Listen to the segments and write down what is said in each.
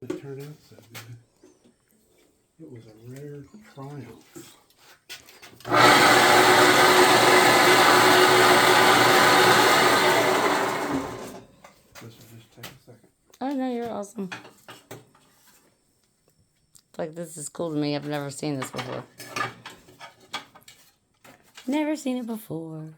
It turned out so good. It was a rare triumph. This will just take a second. Oh no, you're awesome. Like, this is cool to me. I've never seen this before. Never seen it before.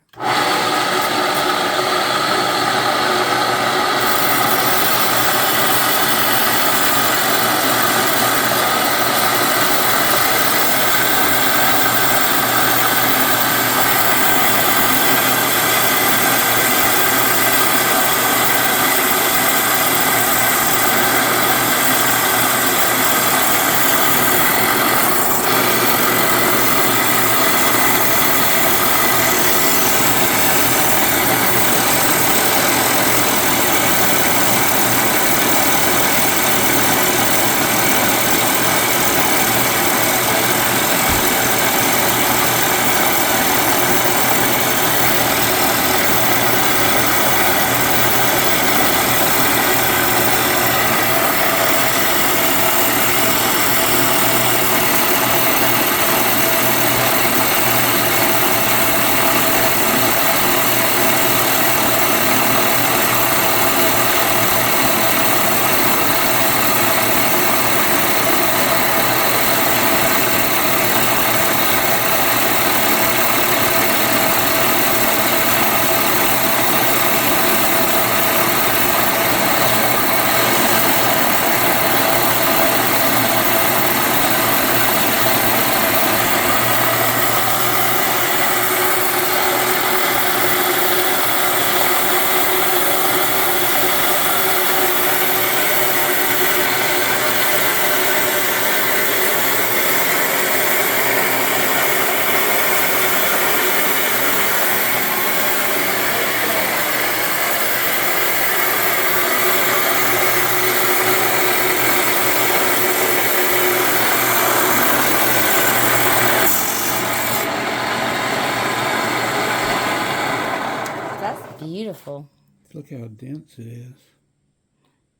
Beautiful. Look how dense it is.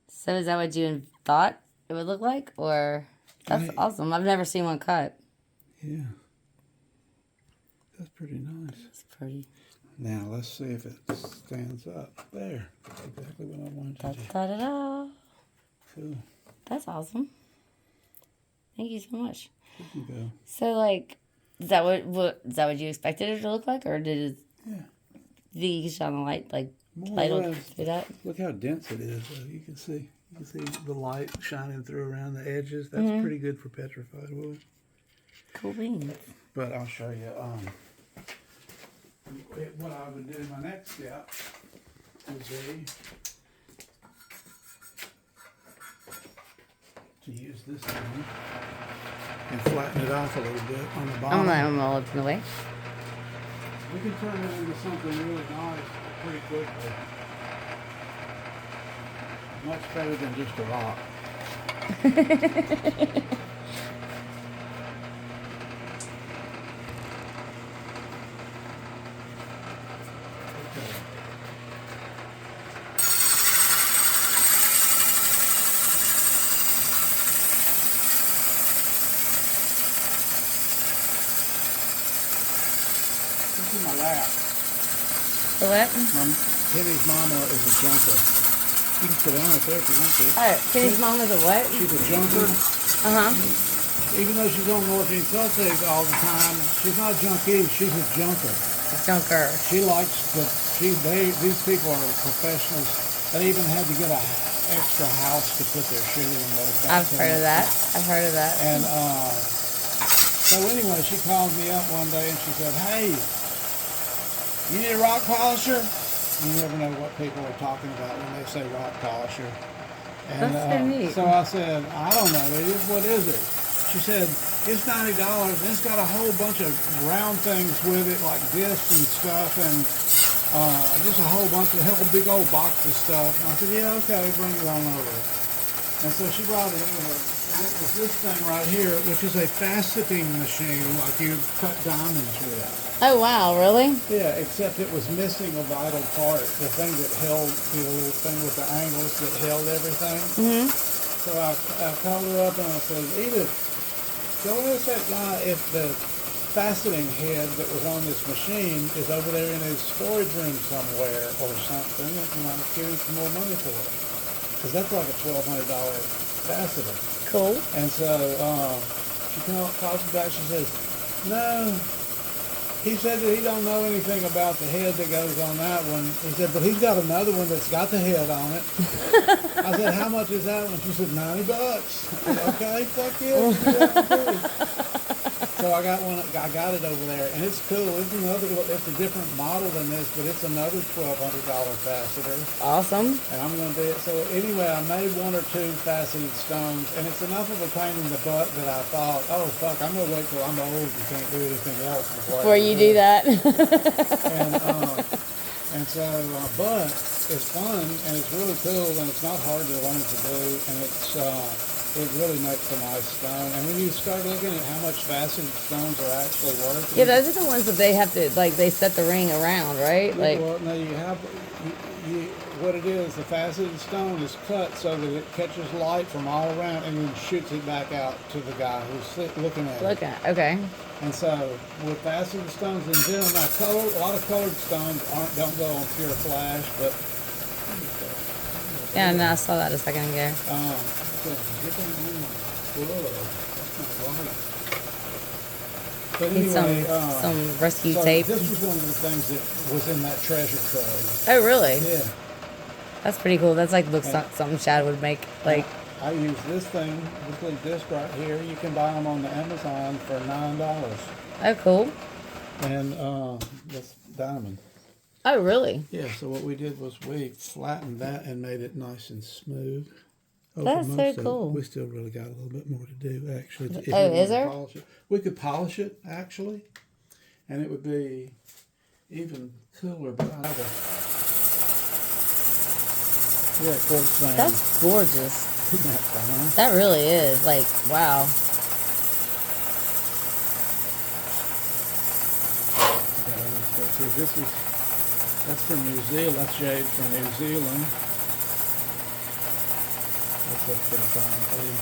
So is that what you thought it would look like? Or that's awesome. I've never seen one cut. Yeah. That's pretty nice. It's pretty. Now let's see if it stands up. There. That's exactly what I wanted to do. Da-da-da-da. Cool. That's awesome. Thank you so much. There you go. So, like, is that what you expected it to look like, or did it? Yeah. The shine the light More light or will less. do that? Look how dense it is. You can see the light shining through around the edges. That's pretty good for petrified wood. Cool beans. But I'll show you what I would do. My next step would be to use this one and flatten it off a little bit on the bottom. I'm gonna open the way. We can turn it into something really nice pretty quickly. Much better than just a rock. This is my lap. The what? Penny's mama is a junker. You can sit down with her if you want to. Oh, Penny's mom is a what? She's a junker. Even though she's on morphine sulfate all the time, she's not a junkie. She's a junker. A junker. She likes these people are professionals. They even had to get an extra house to put their shit in. I've heard of that. And so anyway, she called me up one day and she said, "Hey, you need a rock polisher?" You never know what people are talking about when they say rock polisher. And That's so neat. so I said, "I don't know, what is it?" She said, "It's $90 and it's got a whole bunch of round things with it, like discs and stuff, and just a whole bunch of big old box of stuff." And I said, "Yeah, okay, bring it on over." And so she brought it over. And it was this thing right here, which is a faceting machine, like you cut diamonds with. Oh, wow, really? Yeah, except it was missing a vital part, the thing that held, the little thing with the angles that held everything. So I called her up and I said, Edith, go ask that guy if the faceting head that was on this machine is over there in his storage room somewhere or something, and I'll give him some more money for it. Because that's like a $1,200 faceter. Cool. And so she calls me back. She says, no. He said that he don't know anything about the head that goes on that one. He said, but he's got another one that's got the head on it. I said, how much is that one? She said, $90. I said, okay, fuck yeah. Let's do that one too. So I got it over there, and it's cool. It's a different model than this, but it's another $1,200 faceter. Awesome. And I'm going to do it. So anyway, I made 1 or 2 faceted stones, and it's enough of a pain in the butt that I thought, oh fuck, I'm going to wait till I'm old and can't do anything else before you do that. But it's fun, and it's really cool, and it's not hard to learn to do, and it really makes a nice stone. And when you start looking at how much faceted stones are actually worth, yeah, those are the ones that they have to, like, they set the ring around, right? Like, well, no, what it is, the faceted stone is cut so that it catches light from all around and then shoots it back out to the guy who's looking at it. Okay. And so with faceted stones in general, now a lot of colored stones don't go on pure flash, but yeah, no, I saw that a second ago. But need anyway, some rescue tape. This was one of the things that was in that treasure trove. Oh, really? Yeah. That's pretty cool. That's like looks like something Chad would make. Like, I use this little disc right here. You can buy them on the Amazon for $9. oh, cool. And that's diamond. Oh, really? Yeah. So what we did was we flattened that and made it nice and smooth. That's so cool. We still really got a little bit more to do, actually. Is there? We could polish it, actually, and it would be even cooler. But yeah, quartz thing. That's gorgeous. Isn't that fun? That really is. Like, wow. That's from New Zealand. That's jade from New Zealand. That's pretty fine too.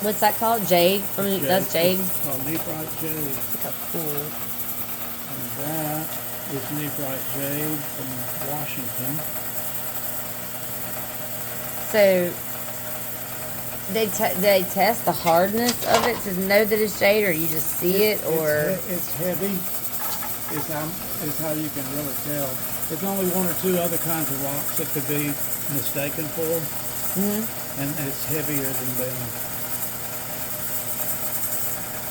What's that called? Jade? That's jade? It's called nephrite jade. Look how cool. And that is nephrite jade from Washington. So, they test the hardness of it to know that it's jade, or you just see it, or it's heavy. Is how you can really tell. There's only 1 or 2 other kinds of rocks that could be mistaken for, and it's heavier than them.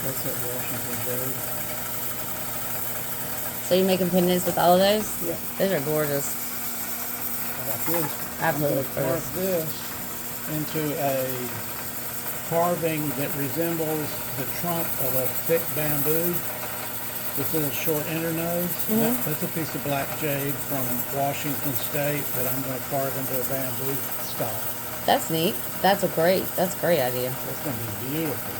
That's that Washington jade. So you're making pendants with all of those? Yeah. Those are gorgeous. I got this. Absolutely. I'm going to carve this into a carving that resembles the trunk of a thick bamboo with little short internodes. That's a piece of black jade from Washington State that I'm going to carve into a bamboo stalk. That's neat. That's a great idea. It's going to be beautiful.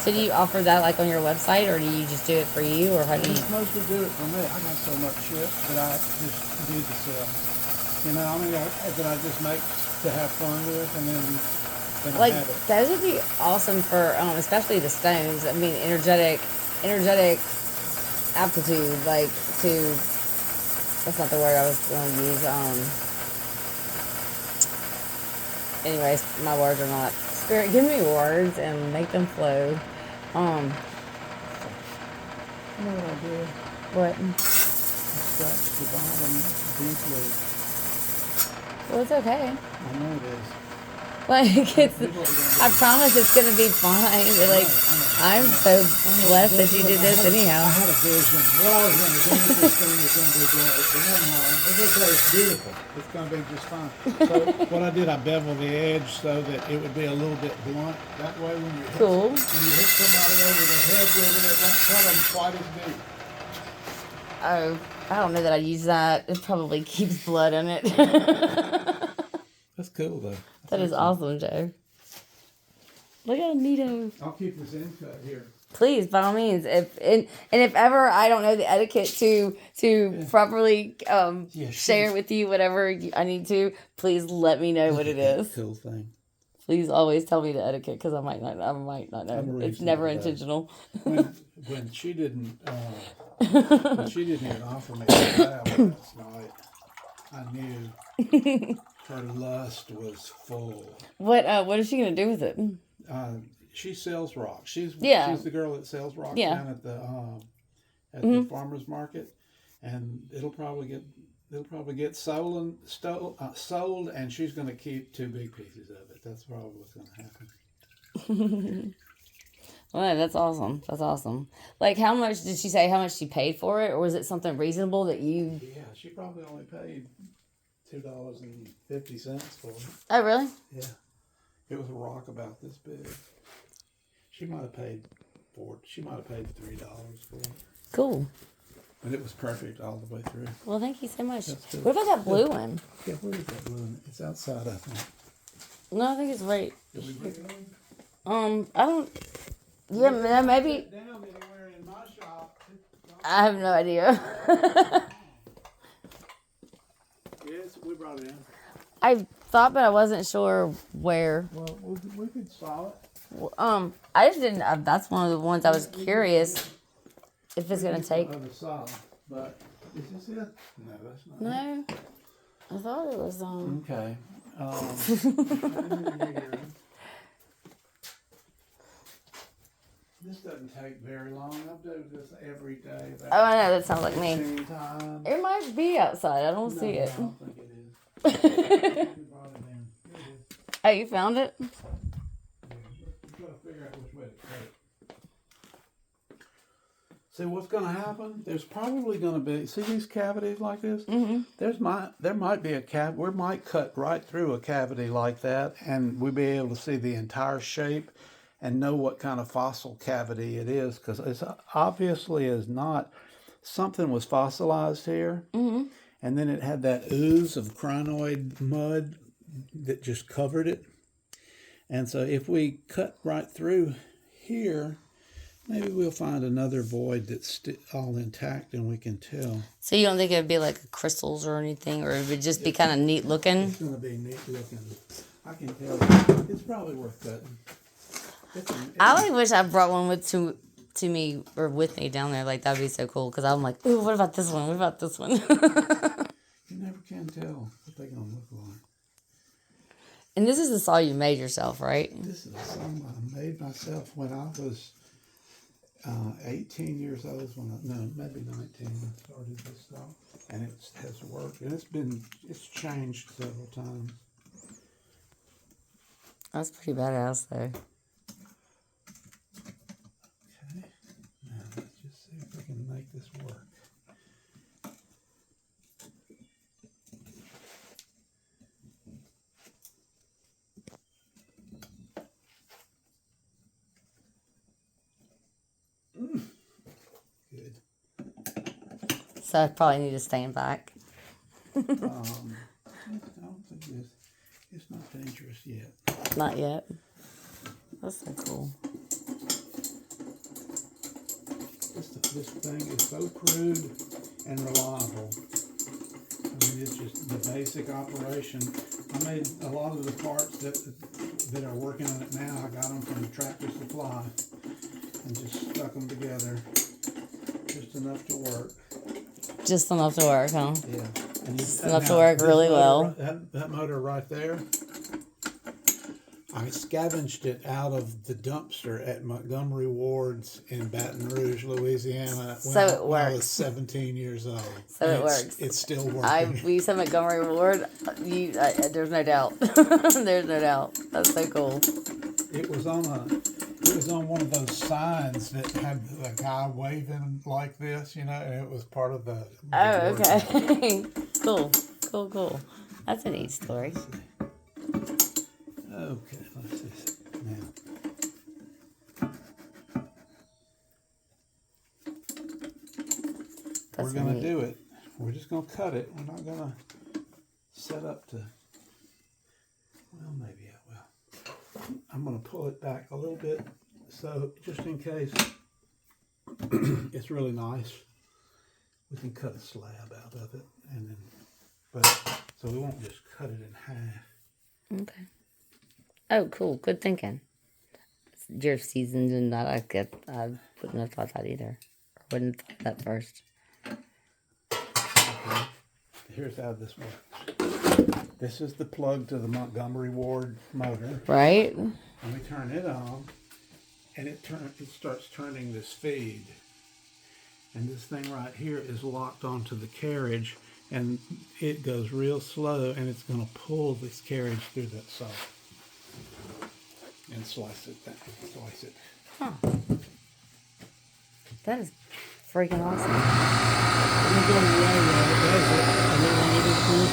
So do you offer that like on your website, or do you just do it for you, or how do you? I mostly do it for me. I got so much shit that I just do to sell. You know, I mean, that I just make to have fun with, and then Like, I have it. those would be awesome for, especially the stones. I mean, energetic aptitude, like to. That's not the word I was going to use. Anyways, my words are not. Spirit, give me words and make them flow. You know what I did? What? I scratched the bottom deeply. Well, it's okay. I know it is. Like, I promise it's gonna be fine. Like, I'm so blessed that you did this anyhow. I had a vision. What I was going to do, this thing was going to be great. But never mind. It's okay. It's beautiful. It's going to be just fine. So what I did, I beveled the edge so that it would be a little bit blunt. That way, when you hit somebody over the head with it, it won't cut them quite as deep. Oh, I don't know that I'd use that. It probably keeps blood in it. That's cool, though. That is awesome, Joe. Look how neato. I'll keep this end cut here. Please, by all means. If ever I don't know the etiquette to properly share with you whatever I need to, please let me know what it is. Cool thing. Please always tell me the etiquette because I might not know. I'm It's never reasonable, intentional. when she didn't even offer me that last night, I knew her lust was full. What is she gonna do with it? She sells rocks. She's Yeah. the girl that sells rocks Yeah. down at the farmers market, and it'll probably get sold, and she's going to keep 2 big pieces of it. That's probably what's going to happen. Well, that's awesome. That's awesome. Like, how much did she say? How much she paid for it, or was it something reasonable that you? Yeah, she probably only paid $2.50 for it. Oh, really? Yeah, it was a rock about this big. She might have paid $3 for it. Cool. But it was perfect all the way through. Well, thank you so much. That's good. What about that blue one? Yeah, where is that blue one? It's outside, I think. No, I think it's right. Did we bring it on? I don't. Yeah, maybe. Down anywhere in my shop. I have no idea. Yes, we brought it in. I thought, but I wasn't sure where. Well, we could saw it. I just didn't. That's one of the ones I was curious if it's gonna take. Other saw, but is this it? No, that's not. No, I thought it was. Okay. This doesn't take very long. I do this every day. Oh, I know that sounds like me. 15 times. It might be outside. I don't see No, it. I don't think it is. We brought it in. Here it is. Oh, you found it? Yeah, we're trying to figure out which way to cut it. See what's going to happen? There's probably going to be. See these cavities like this? Mm-hmm. There might be a cavity. We might cut right through a cavity like that, and we'll be able to see the entire shape and know what kind of fossil cavity it is, because it's obviously is not. Something was fossilized here, mm-hmm. and then it had that ooze of crinoid mud that just covered it. And so if we cut right through here, maybe we'll find another void that's all intact and we can tell. So you don't think it would be like crystals or anything, or it would just be kind of neat looking? It's going to be neat looking. I can tell you. It's probably worth cutting. I only wish I brought one to me or with me down there. Like, that'd be so cool. Because I'm like, ooh, what about this one? What about this one? You never can tell what they're going to look like. And this is the saw you made yourself, right? This is a saw I made myself when I was 18 years old. Maybe 19 when I started this saw. And it has worked. And it's changed several times. That's pretty badass, though. Okay. Now let's just see if we can make this work. Good. So I probably need to stand back. I don't think it's not dangerous yet. Not yet. That's so cool. This thing is so crude and reliable. I mean, it's just the basic operation. I made a lot of the parts that are working on it now. I got them from Tractor Supply and just stuck them together, just enough to work. Just enough to work, huh? Yeah. Enough to work really well. That motor right there, I scavenged it out of the dumpster at Montgomery Ward's in Baton Rouge, Louisiana. So it when I works. was 17 years old. So it works. It's still working. We said Montgomery Ward. There's no doubt. There's no doubt. That's so cool. It was on one of those signs that had the guy waving like this, and it was part of the. Oh, okay. Cool. That's a neat story. Okay, let's see. Now. We're going to do it. We're just going to cut it. We're not going to set up to. Well, maybe I will. I'm going to pull it back a little bit, so just in case it's really nice, we can cut a slab out of it, and then, so we won't just cut it in half. Okay. Oh, cool. Good thinking. You're seasoned in that. I wouldn't have thought that either. Or wouldn't have thought that first. Here's how this works. This is the plug to the Montgomery Ward motor. Right? And we turn it on, and it starts turning this feed. And this thing right here is locked onto the carriage, and it goes real slow, and it's going to pull this carriage through that saw and slice it. Huh. That is freaking awesome. And you go away while it does it, and then when it is done,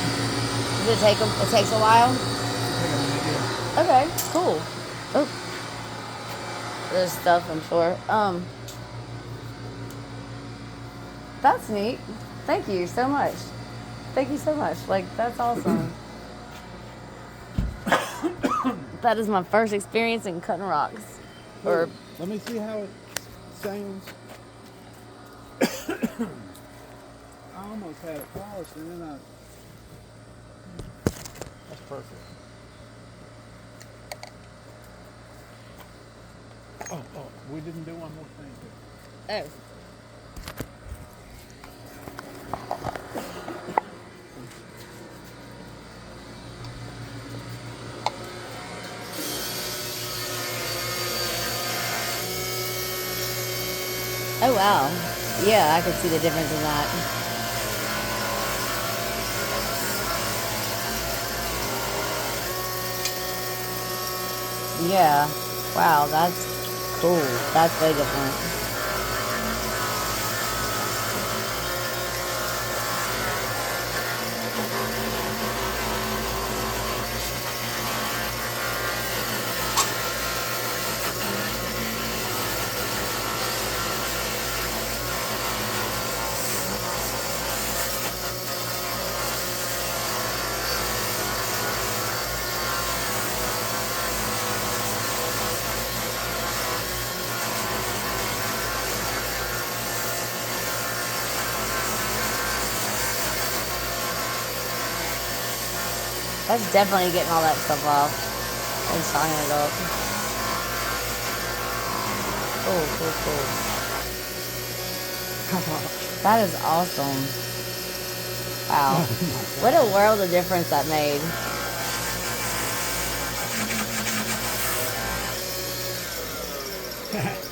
Does it take it takes a while? take a minute, yeah. Okay, cool. Oh. There's stuff, I'm sure. That's neat. Thank you so much. Thank you so much. Like, that's awesome. That is my first experience in cutting rocks. Or Let me see how it sounds. I almost had it polished, and then that's perfect. Oh, we didn't do one more thing. oh. Oh wow. Yeah, I could see the difference in that. Yeah. Wow, that's cool. That's way different. That's definitely getting all that stuff off and shining it up. Cool. That is awesome. Wow. What a world of difference that made.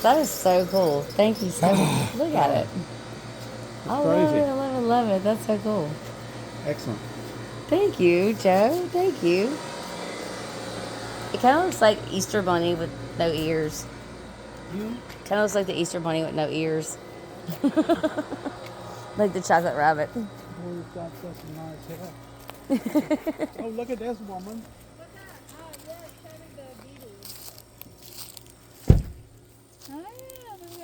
That is so cool. Thank you so much. Look at it. I love Crazy. it. I love it. Love it. That's so cool. Excellent. Thank you, Joe. Thank you. It kind of looks like Easter Bunny with no ears. Kind of looks like the Easter Bunny with no ears. Like the chocolate rabbit. Oh, you've got such a nice head. Oh, look at this woman. Oh yeah, look at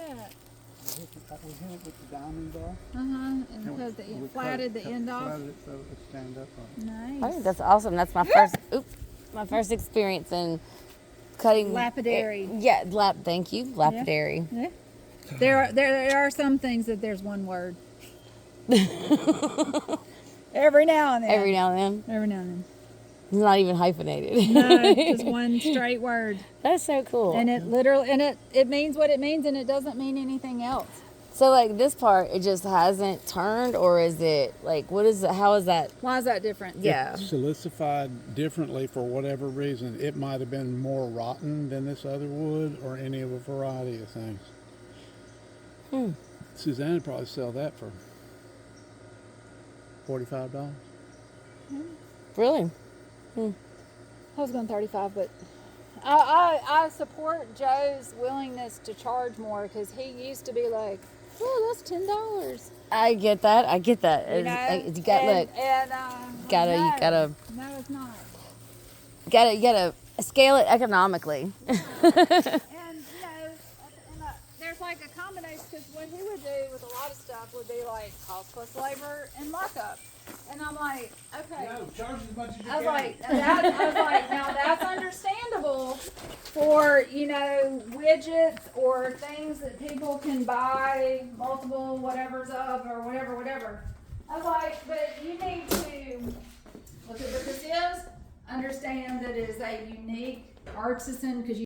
that. We hit it with the diamond bar. And we- cut the we flatted the end off. Flatted it so it would stand up on it. I Nice. think that's awesome. That's my first. My first experience in cutting Lapidary. Thank you, lapidary. Yeah. There are some things that there's one word. Every now and then. Every now and then, Every now and it's not even hyphenated. then. No, just one straight word. That's so cool. And it literally, and it means what it means, and it doesn't mean anything else. So like this part, it just hasn't turned, or is it like what is it? How is that? Why is that different? Yeah. It's silicified differently for whatever reason. It might have been more rotten than this other wood, or any of a variety of things. Suzanne would probably sell that for $45. Really? I was going 35, but I support Joe's willingness to charge more because he used to be like, "Oh, that's $10." I get that. I get that. You know? You got look. And Gotta- no, you gotta- No, it's not. You gotta scale it economically. And there's like a combination because what he would do with a lot of stuff would be like cost plus labor and markup. And I'm like, okay. Charge as much as you I was like, now that's understandable for, widgets or things that people can buy multiple whatevers of or whatever. I was like, but you need to look at what this is, understand that it is a unique artisan, because